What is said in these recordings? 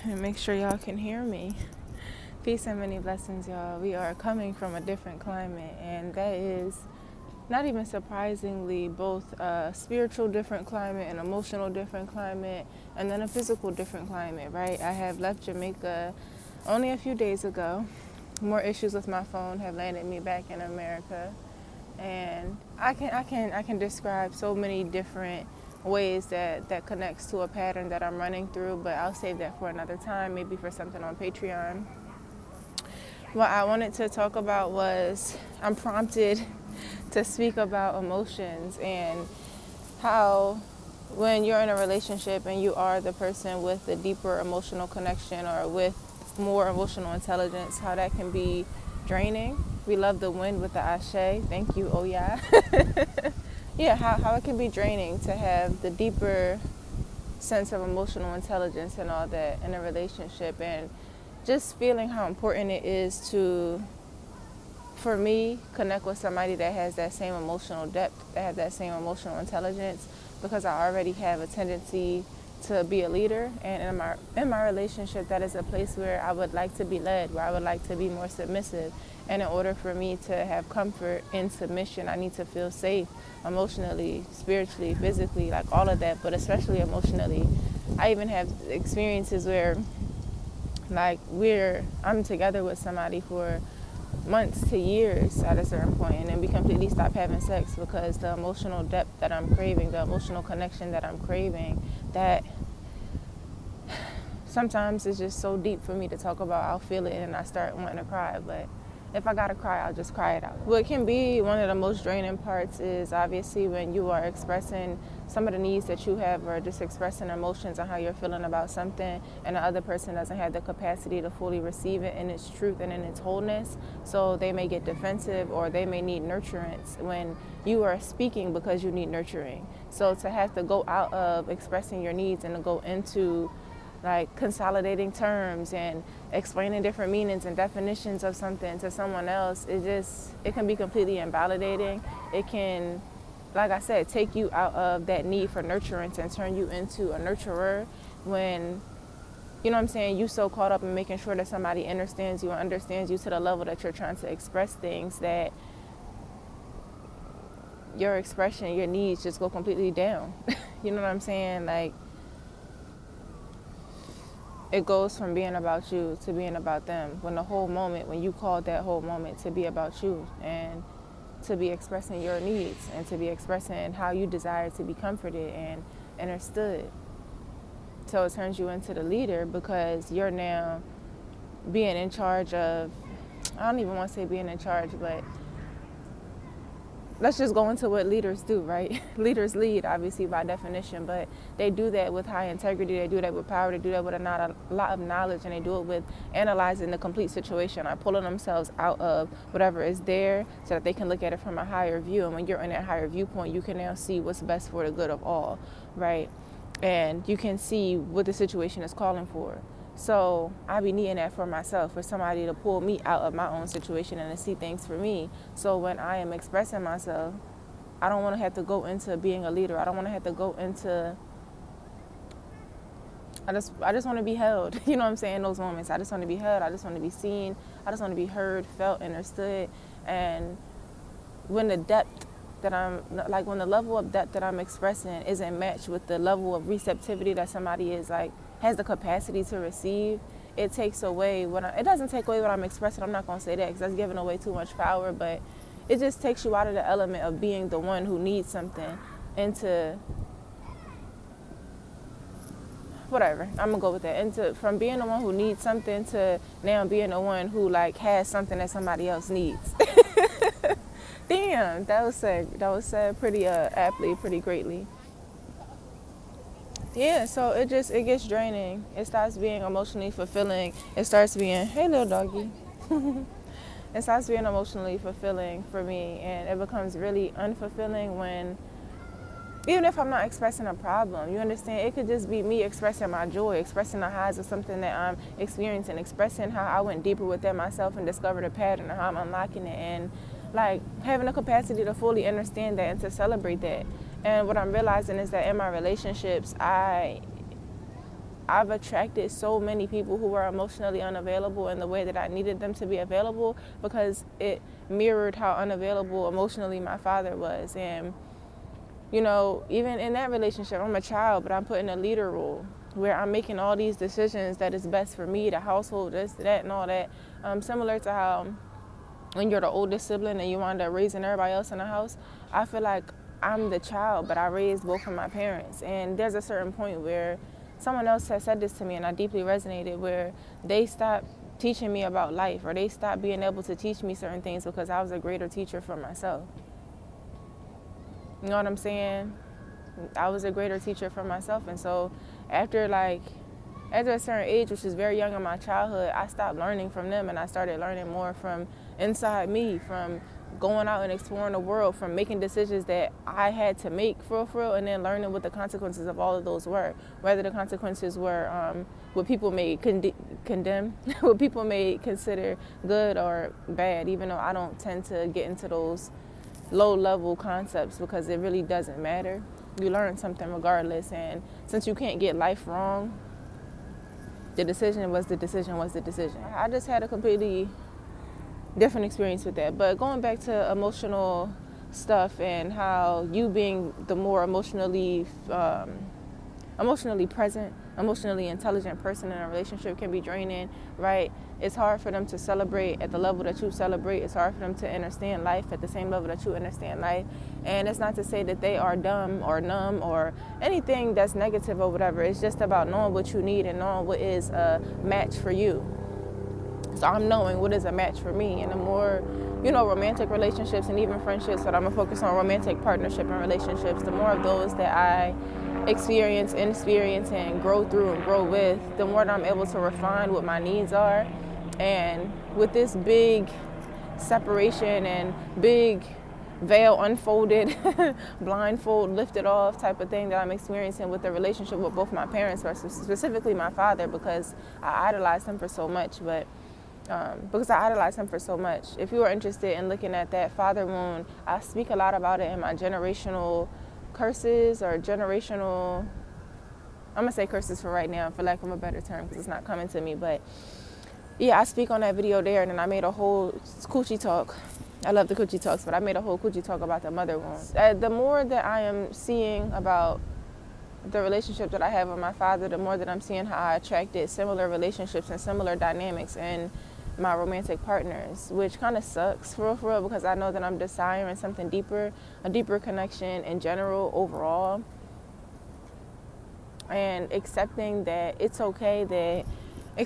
and make sure y'all can hear me. Peace and many blessings, y'all. We are coming from a different climate, and that is not even surprisingly both a spiritual different climate, an emotional different climate, and then a physical different climate, right? I have left Jamaica only a few days ago. More issues with my phone have landed me back in America, and I can describe so many different ways that connects to a pattern that I'm running through, but I'll save that for another time, maybe for something on Patreon. What I wanted to talk about was I'm prompted to speak about emotions and how when you're in a relationship and you are the person with the deeper emotional connection or with more emotional intelligence, how that can be draining. We love the wind with the ashe. Thank you, oh yeah. Yeah, how it can be draining to have the deeper sense of emotional intelligence and all that in a relationship, and just feeling how important it is to, for me, connect with somebody that has that same emotional depth, that has that same emotional intelligence, because I already have a tendency to be a leader, and in my relationship, that is a place where I would like to be led, where I would like to be more submissive. And in order for me to have comfort in submission, I need to feel safe emotionally, spiritually, physically, like all of that, but especially emotionally. I even have experiences where I'm together with somebody for months to years at a certain point, and then we completely stop having sex because the emotional depth that I'm craving, the emotional connection that I'm craving, that sometimes it's just so deep for me to talk about. I'll feel it and I start wanting to cry, but if I gotta cry, I'll just cry it out. What can be one of the most draining parts is obviously when you are expressing some of the needs that you have, or just expressing emotions and how you're feeling about something, and the other person doesn't have the capacity to fully receive it in its truth and in its wholeness. So they may get defensive, or they may need nurturance when you are speaking because you need nurturing. So to have to go out of expressing your needs and to go into like consolidating terms and explaining different meanings and definitions of something to someone else, it can be completely invalidating. It can, like I said, take you out of that need for nurturance and turn you into a nurturer when, you know what I'm saying, you so caught up in making sure that somebody understands you and understands you to the level that you're trying to express things, that your expression, your needs just go completely down. You know what I'm saying? Like, it goes from being about you to being about them, when when you called that whole moment to be about you and to be expressing your needs and to be expressing how you desire to be comforted and understood. So it turns you into the leader because you're now being in charge of, I don't even want to say being in charge, but let's just go into what leaders do, right? Leaders lead, obviously, by definition, but they do that with high integrity. They do that with power. They do that with a lot of knowledge, and they do it with analyzing the complete situation, or pulling themselves out of whatever is there so that they can look at it from a higher view. And when you're in that higher viewpoint, you can now see what's best for the good of all, right? And you can see what the situation is calling for. So I be needing that for myself, for somebody to pull me out of my own situation and to see things for me. So when I am expressing myself, I don't want to have to go into being a leader. I don't want to have to go into, I just want to be held. You know what I'm saying? In those moments, I just want to be held. I just want to be seen. I just want to be heard, felt, understood. And when the depth when the level of depth that I'm expressing isn't matched with the level of receptivity that somebody is like, has the capacity to receive, it takes away it doesn't take away what I'm expressing. I'm not going to say that because that's giving away too much power, but it just takes you out of the element of being the one who needs something into whatever. I'm going to go with that. From being the one who needs something to now being the one who like has something that somebody else needs. Damn, that was said pretty aptly, pretty greatly. Yeah, so it gets draining. It starts being emotionally fulfilling. It starts being, hey little doggy. It starts being emotionally fulfilling for me, and it becomes really unfulfilling when, even if I'm not expressing a problem, you understand, it could just be me expressing my joy, expressing the highs of something that I'm experiencing, expressing how I went deeper within myself and discovered a pattern and how I'm unlocking it, and like having the capacity to fully understand that and to celebrate that. And what I'm realizing is that in my relationships, I I've attracted so many people who were emotionally unavailable in the way that I needed them to be available, because it mirrored how unavailable emotionally my father was. And, you know, even in that relationship, I'm a child, but I'm put in a leader role where I'm making all these decisions that is best for me, the household, this, that, and all that. Similar to how when you're the oldest sibling and you wind up raising everybody else in the house, I feel like I'm the child, but I raised both of my parents. And there's a certain point where someone else has said this to me and I deeply resonated, where they stopped teaching me about life, or they stopped being able to teach me certain things because I was a greater teacher for myself. You know what I'm saying? I was a greater teacher for myself. And so after a certain age, which is very young in my childhood, I stopped learning from them and I started learning more from inside me, from going out and exploring the world, from making decisions that I had to make for real, and then learning what the consequences of all of those were. Whether the consequences were what people may condemn, what people may consider good or bad, even though I don't tend to get into those low-level concepts because it really doesn't matter. You learn something regardless, and since you can't get life wrong, the decision was the decision was the decision. I just had a completely different experience with that. But going back to emotional stuff and how you being the more emotionally present, emotionally intelligent person in a relationship can be draining, right? It's hard for them to celebrate at the level that you celebrate. It's hard for them to understand life at the same level that you understand life. And it's not to say that they are dumb or numb or anything that's negative or whatever. It's just about knowing what you need and knowing what is a match for you. So I'm knowing what is a match for me. And the more, romantic relationships and even friendships, but I'm going to focus on romantic partnership and relationships, the more of those that I experience and grow through and grow with, the more that I'm able to refine what my needs are. And with this big separation and big veil unfolded, blindfold lifted off type of thing that I'm experiencing with the relationship with both my parents, specifically my father, because I idolized him for so much. If you are interested in looking at that father wound, I speak a lot about it in my generational curses or generational, I'm going to say curses for right now, for lack of a better term, because it's not coming to me. But yeah, I speak on that video there, and then I made a whole coochie talk. I love the coochie talks, but I made a whole coochie talk about the mother wound. The more that I am seeing about the relationship that I have with my father, the more that I'm seeing how I attracted similar relationships and similar dynamics in my romantic partners, which kind of sucks for real, because I know that I'm desiring something deeper, a deeper connection in general overall, and accepting that it's okay, just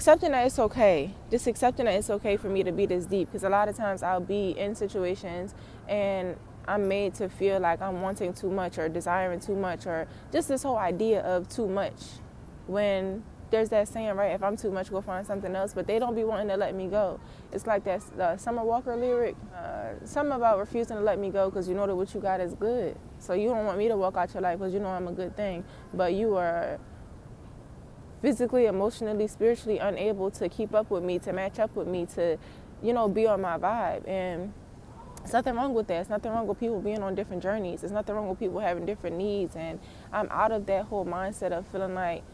accepting that it's okay for me to be this deep, because a lot of times I'll be in situations and I'm made to feel like I'm wanting too much or desiring too much, or just this whole idea of too much, when there's that saying, right, if I'm too much, go find something else, but they don't be wanting to let me go. It's like that Summer Walker lyric, something about refusing to let me go because you know that what you got is good. So you don't want me to walk out your life because you know I'm a good thing, but you are physically, emotionally, spiritually unable to keep up with me, to match up with me, to, be on my vibe. And there's nothing wrong with that. There's nothing wrong with people being on different journeys. There's nothing wrong with people having different needs. And I'm out of that whole mindset of feeling like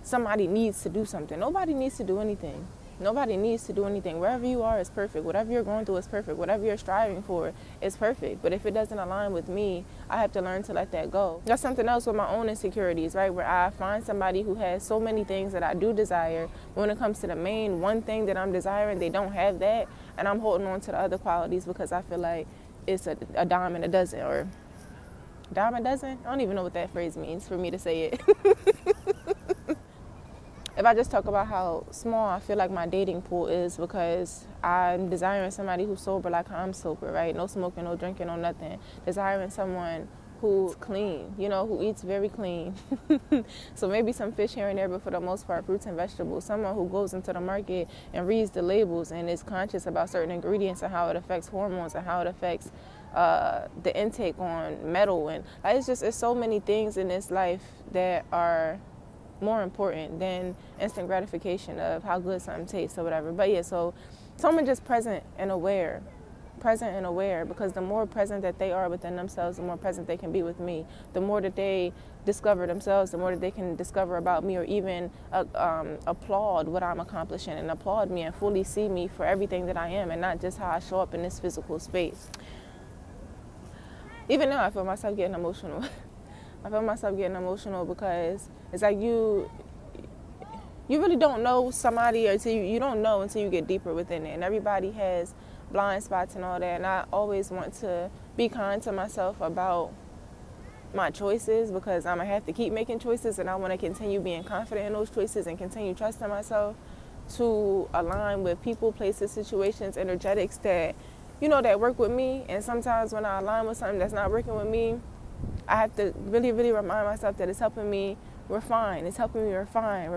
somebody needs to do something. Nobody needs to do anything. Wherever you are is perfect. Whatever you're going through is perfect. Whatever you're striving for is perfect. But if it doesn't align with me, I have to learn to let that go. That's something else with my own insecurities, right? Where I find somebody who has so many things that I do desire. When it comes to the main one thing that I'm desiring, they don't have that. And I'm holding on to the other qualities because I feel like it's a dime and a dozen, or dime a dozen? I don't even know what that phrase means for me to say it. If I just talk about how small I feel like my dating pool is, because I'm desiring somebody who's sober like I'm sober, right? No smoking, no drinking, no nothing. Desiring someone who's clean, who eats very clean. So maybe some fish here and there, but for the most part, fruits and vegetables. Someone who goes into the market and reads the labels and is conscious about certain ingredients and how it affects hormones and how it affects the intake on metal. And it's so many things in this life that are more important than instant gratification of how good something tastes or whatever. But yeah, so someone just present and aware present and aware, because the more present that they are within themselves, the more present they can be with me. The more that they discover themselves, the more that they can discover about me, or even applaud what I'm accomplishing and applaud me and fully see me for everything that I am and not just how I show up in this physical space. Even now I feel myself getting emotional. I feel myself getting emotional because it's like you really don't know somebody until you don't know until you get deeper within it. And everybody has blind spots and all that. And I always want to be kind to myself about my choices, because I'm going to have to keep making choices, and I want to continue being confident in those choices and continue trusting myself to align with people, places, situations, energetics that, that work with me. And sometimes when I align with something that's not working with me, I have to really, really remind myself that it's helping me refine. It's helping me refining,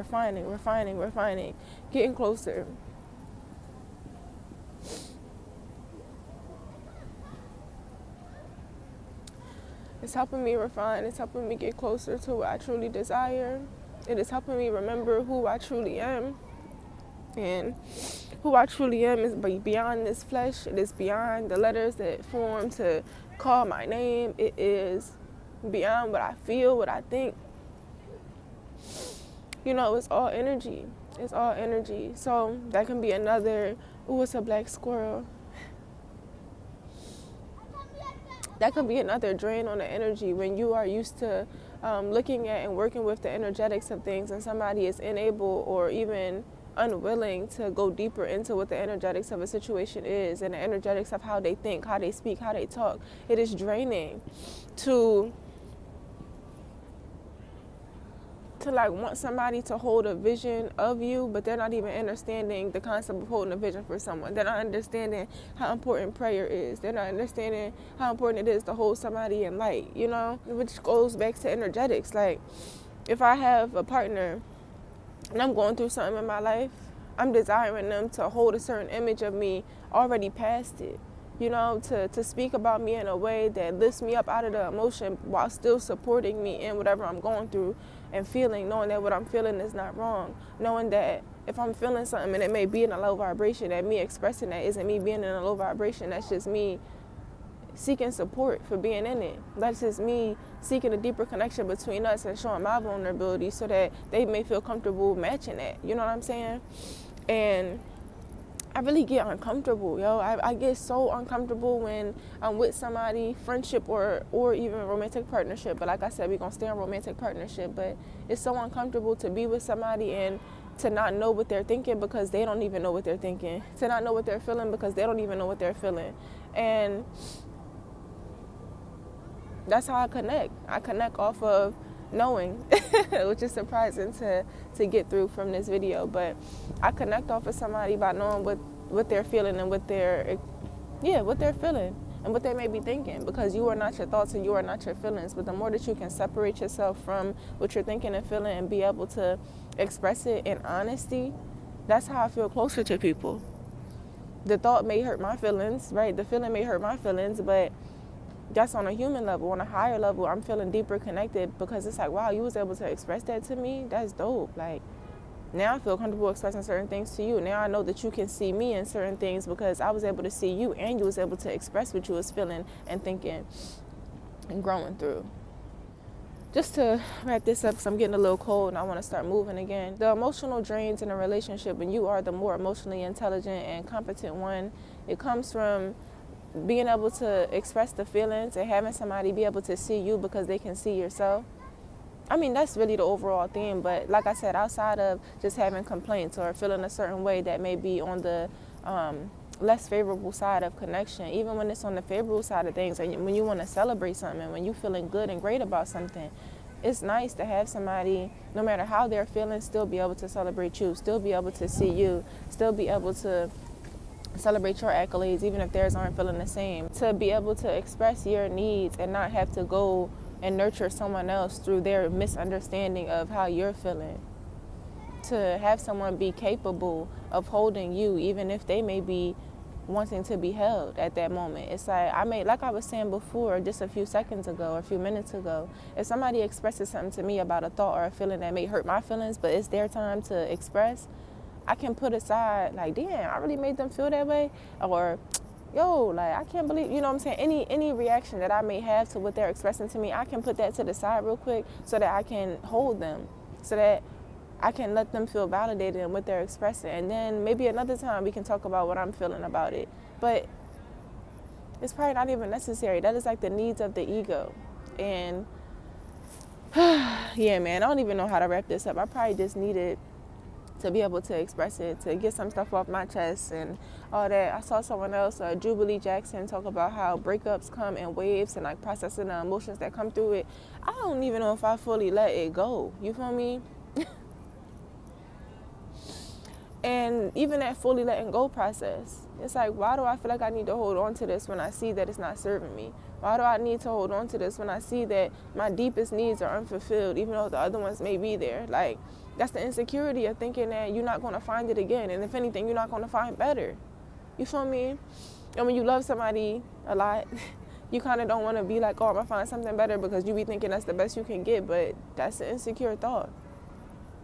getting closer. It's helping me refine. It's helping me get closer to what I truly desire. It is helping me remember who I truly am. And who I truly am is beyond this flesh. It is beyond the letters that form to call my name. It is beyond what I feel, what I think. It's all energy. It's all energy. So that can be another, it's a black squirrel. That could be another drain on the energy when you are used to looking at and working with the energetics of things, and somebody is unable or even unwilling to go deeper into what the energetics of a situation is and the energetics of how they think, how they speak, how they talk. It is draining to want somebody to hold a vision of you, but they're not even understanding the concept of holding a vision for someone. They're not understanding how important prayer is. They're not understanding how important it is to hold somebody in light, which goes back to energetics. Like, if I have a partner and I'm going through something in my life, I'm desiring them to hold a certain image of me already past it. To speak about me in a way that lifts me up out of the emotion while still supporting me in whatever I'm going through and feeling, knowing that what I'm feeling is not wrong, knowing that if I'm feeling something and it may be in a low vibration, that me expressing that isn't me being in a low vibration, that's just me seeking support for being in it. That's just me seeking a deeper connection between us and showing my vulnerability so that they may feel comfortable matching that. You know what I'm saying? And I really get uncomfortable, yo. I get so uncomfortable when I'm with somebody, friendship or even romantic partnership. But like I said, we're going to stay in romantic partnership. But it's so uncomfortable to be with somebody and to not know what they're thinking because they don't even know what they're thinking. To not know what they're feeling because they don't even know what they're feeling. And that's how I connect. I connect off of knowing, which is surprising to get through from this video, but I connect off of somebody by knowing what they're feeling and what they're feeling and what they may be thinking, because you are not your thoughts and you are not your feelings. But the more that you can separate yourself from what you're thinking and feeling and be able to express it in honesty, that's how I feel closer to people. The thought may hurt my feelings, right? The feeling may hurt my feelings, but that's on a human level. On a higher level, I'm feeling deeper connected because it's like, wow, you was able to express that to me. That's dope. Like, now I feel comfortable expressing certain things to you. Now I know that you can see me in certain things because I was able to see you and you was able to express what you was feeling and thinking and growing through. Just to wrap this up, because I'm getting a little cold and I want to start moving again. The emotional drains in a relationship, when you are the more emotionally intelligent and competent one, it comes from being able to express the feelings and having somebody be able to see you because they can see yourself. I mean, that's really the overall theme. But like I said, outside of just having complaints or feeling a certain way that may be on the less favorable side of connection, even when it's on the favorable side of things, and when you want to celebrate something, and when you're feeling good and great about something, it's nice to have somebody, no matter how they're feeling, still be able to celebrate you, still be able to see you, still be able to celebrate your accolades, even if theirs aren't feeling the same. To be able to express your needs and not have to go and nurture someone else through their misunderstanding of how you're feeling. To have someone be capable of holding you, even if they may be wanting to be held at that moment. It's like I was saying before, just a few seconds ago, or a few minutes ago, if somebody expresses something to me about a thought or a feeling that may hurt my feelings, but it's their time to express, I can put aside, like, damn, I really made them feel that way. Or, yo, like, I can't believe, you know what I'm saying? Any reaction that I may have to what they're expressing to me, I can put that to the side real quick so that I can hold them, so that I can let them feel validated in what they're expressing. And then maybe another time we can talk about what I'm feeling about it. But it's probably not even necessary. That is like the needs of the ego. And yeah, man, I don't even know how to wrap this up. I probably just needed to be able to express it, to get some stuff off my chest and all that. I saw someone else, Jubilee Jackson, talk about how breakups come in waves and like processing the emotions that come through it. I don't even know if I fully let it go. You feel me? And even that fully letting go process, it's like, why do I feel like I need to hold on to this when I see that it's not serving me? Why do I need to hold on to this when I see that my deepest needs are unfulfilled, even though the other ones may be there? Like, that's the insecurity of thinking that you're not going to find it again. And if anything, you're not going to find better. You feel me? And when you love somebody a lot, you kind of don't want to be like, oh, I'm going to find something better, because you be thinking that's the best you can get. But that's an insecure thought.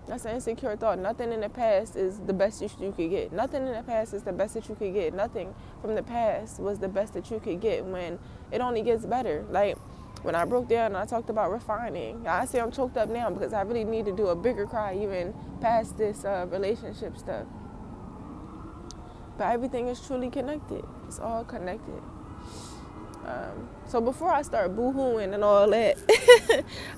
That's an insecure thought. Nothing in the past is the best you could get. Nothing in the past is the best that you could get. Nothing from the past was the best that you could get, when it only gets better. Like, when I broke down and I talked about refining, I say I'm choked up now because I really need to do a bigger cry even past this relationship stuff. But everything is truly connected. It's all connected. So before I start boo-hooing and all that,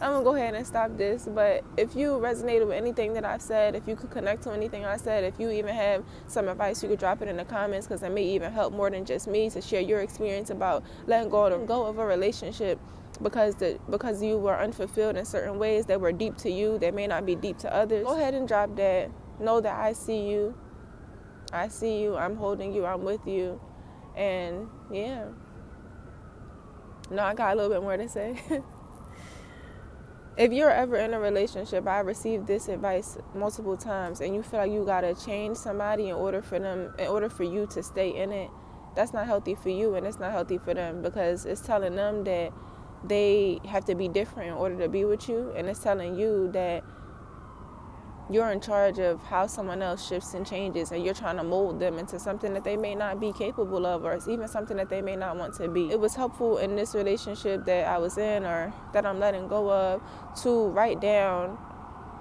I'm going to go ahead and stop this. But if you resonated with anything that I've said, if you could connect to anything I said, if you even have some advice, you could drop it in the comments, because it may even help more than just me to share your experience about letting go of a relationship because you were unfulfilled in certain ways that were deep to you, that may not be deep to others. Go ahead and drop that. Know that I see you. I see you. I'm holding you. I'm with you. And yeah. No, I got a little bit more to say. If you're ever in a relationship, I received this advice multiple times, and you feel like you gotta change somebody in order for you to stay in it, that's not healthy for you, and it's not healthy for them, because it's telling them that they have to be different in order to be with you, and it's telling you that you're in charge of how someone else shifts and changes, and you're trying to mold them into something that they may not be capable of, or it's even something that they may not want to be. It was helpful in this relationship that I was in, or that I'm letting go of, to write down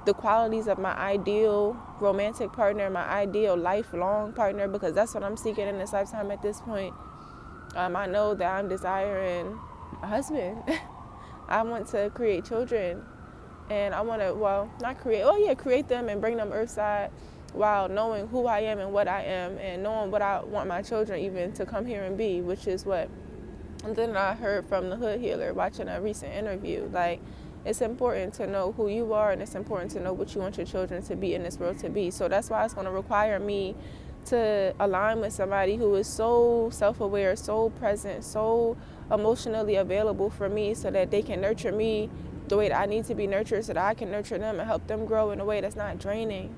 the qualities of my ideal romantic partner, my ideal lifelong partner, because that's what I'm seeking in this lifetime at this point. I know that I'm desiring a husband. I want to create children. And I want to, create them and bring them earthside, while knowing who I am and what I am, and knowing what I want my children even to come here and be, which is what. And then I heard from the Hood Healer watching a recent interview. Like, it's important to know who you are, and it's important to know what you want your children to be in this world to be. So that's why it's going to require me to align with somebody who is so self-aware, so present, so emotionally available for me, so that they can nurture me the way that I need to be nurtured, so that I can nurture them and help them grow in a way that's not draining.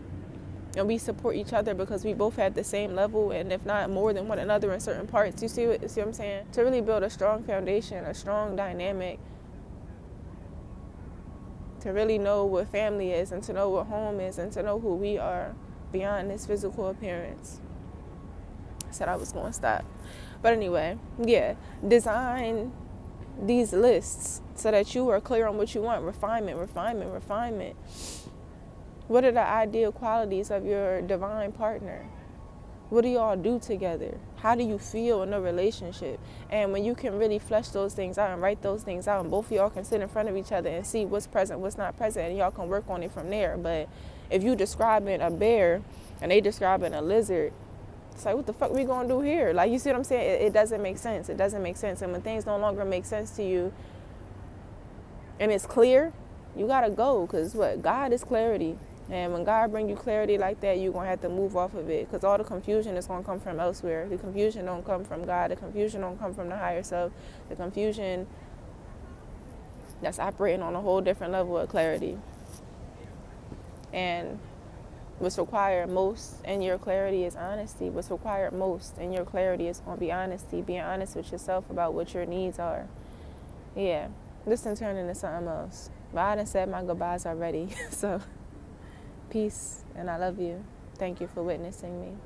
And we support each other because we both have the same level, and if not more than one another in certain parts. You see what I'm saying? To really build a strong foundation, a strong dynamic, to really know what family is, and to know what home is, and to know who we are beyond this physical appearance. I said I was going to stop. But anyway, yeah, design these lists so that you are clear on what you want. Refinement. What are the ideal qualities of your divine partner? What do y'all do together? How do you feel in a relationship? And when you can really flesh those things out and write those things out, and both of y'all can sit in front of each other and see what's present, what's not present, and y'all can work on it from there. But if you describing a bear and they describing a lizard, it's like, what the fuck we gonna do here? Like, you see what I'm saying? It doesn't make sense. It doesn't make sense. And when things no longer make sense to you and it's clear, you gotta go. Because what? God is clarity. And when God bring you clarity like that, you're gonna have to move off of it. Because all the confusion is gonna come from elsewhere. The confusion don't come from God. The confusion don't come from the higher self. The confusion that's operating on a whole different level of clarity. And what's required most in your clarity is honesty. What's required most in your clarity is going to be honesty. Being honest with yourself about what your needs are. Yeah, this can turn into something else. But I done said my goodbyes already. So, peace, and I love you. Thank you for witnessing me.